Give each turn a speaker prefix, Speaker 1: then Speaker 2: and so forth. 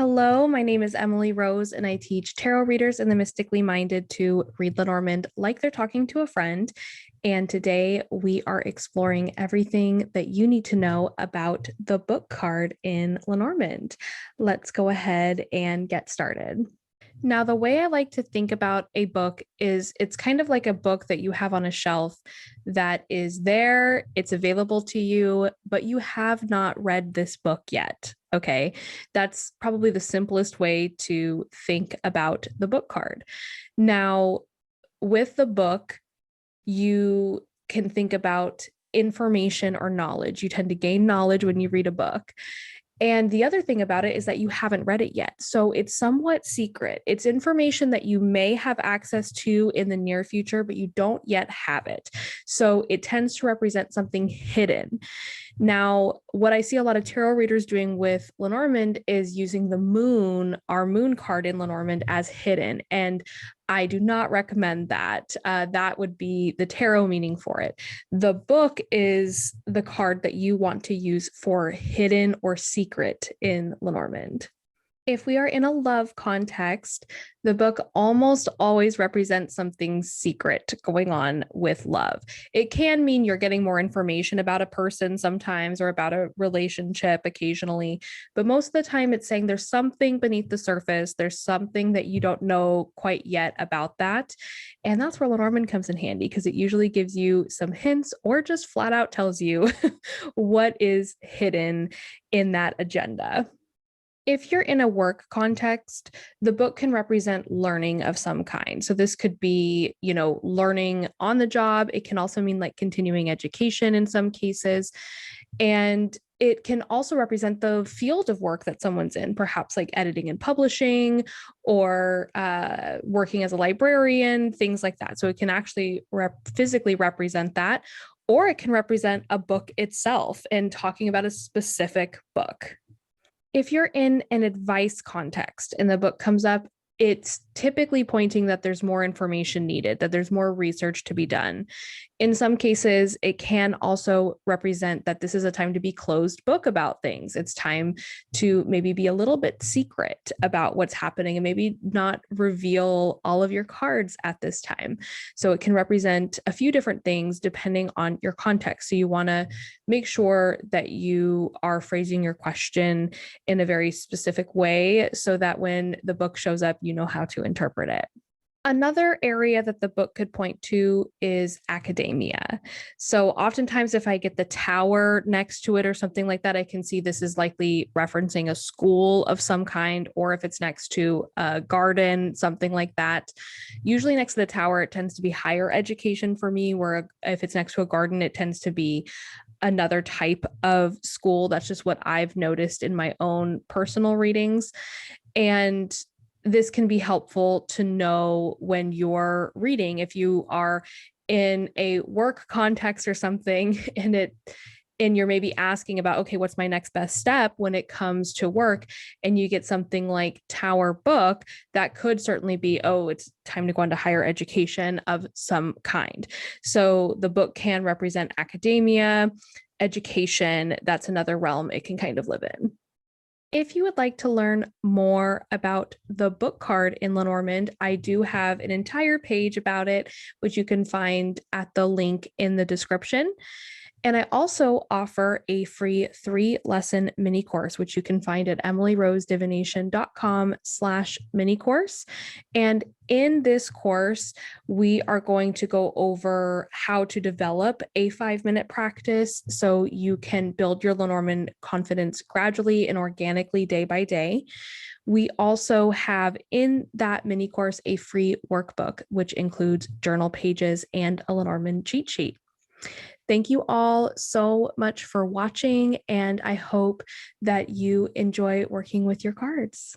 Speaker 1: Hello, my name is Emily Rose, and I teach tarot readers and the mystically minded to read Lenormand like they're talking to a friend. And today we are exploring everything that you need to know about the book card in Lenormand. Let's go ahead and get started. Now, the way I like to think about a book is it's kind of like a book that you have on a shelf that is there, it's available to you, but you have not read this book yet. Okay. That's probably the simplest way to think about the book card. Now, with the book, you can think about information or knowledge. You tend to gain knowledge when you read a book. And the other thing about it is that you haven't read it yet. So it's somewhat secret. It's information that you may have access to in the near future, but you don't yet have it. So it tends to represent something hidden. Now, what I see a lot of tarot readers doing with Lenormand is using the moon, our moon card in Lenormand, as hidden. And I do not recommend that. That would be the tarot meaning for it. The book is the card that you want to use for hidden or secret in Lenormand. If we are in a love context, the book almost always represents something secret going on with love. It can mean you're getting more information about a person sometimes or about a relationship occasionally, but most of the time it's saying there's something beneath the surface. There's something that you don't know quite yet about that. And that's where Lenormand comes in handy because it usually gives you some hints or just flat out tells you what is hidden in that agenda. If you're in a work context, the book can represent learning of some kind. So this could be, learning on the job. It can also mean like continuing education in some cases. And it can also represent the field of work that someone's in, perhaps like editing and publishing or working as a librarian, things like that. So it can actually physically represent that, or it can represent a book itself and talking about a specific book. If you're in an advice context and the book comes up, it's typically pointing that there's more information needed, that there's more research to be done. In some cases, it can also represent that this is a time to be closed book about things. It's time to maybe be a little bit secret about what's happening and maybe not reveal all of your cards at this time. So it can represent a few different things depending on your context. So you want to make sure that you are phrasing your question in a very specific way so that when the book shows up, you know how to interpret it. Another area that the book could point to is academia. So oftentimes if I get the tower next to it or something like that, I can see this is likely referencing a school of some kind, or if it's next to a garden, something like that. Usually next to the tower, it tends to be higher education for me, where if it's next to a garden, it tends to be another type of school. That's just what I've noticed in my own personal readings. And this can be helpful to know when you're reading. If you are in a work context or something and you're maybe asking about, okay, what's my next best step when it comes to work, and you get something like Tower Book, that could certainly be, oh, it's time to go into higher education of some kind. So the book can represent academia, education. That's another realm it can kind of live in. If you would like to learn more about the book card in Lenormand, I do have an entire page about it, which you can find at the link in the description. And I also offer a free 3-lesson mini course, which you can find at emilyrosedivination.com/mini course. And in this course, we are going to go over how to develop a 5-minute practice so you can build your Lenormand confidence gradually and organically day by day. We also have in that mini course a free workbook, which includes journal pages and a Lenormand cheat sheet. Thank you all so much for watching, and I hope that you enjoy working with your cards.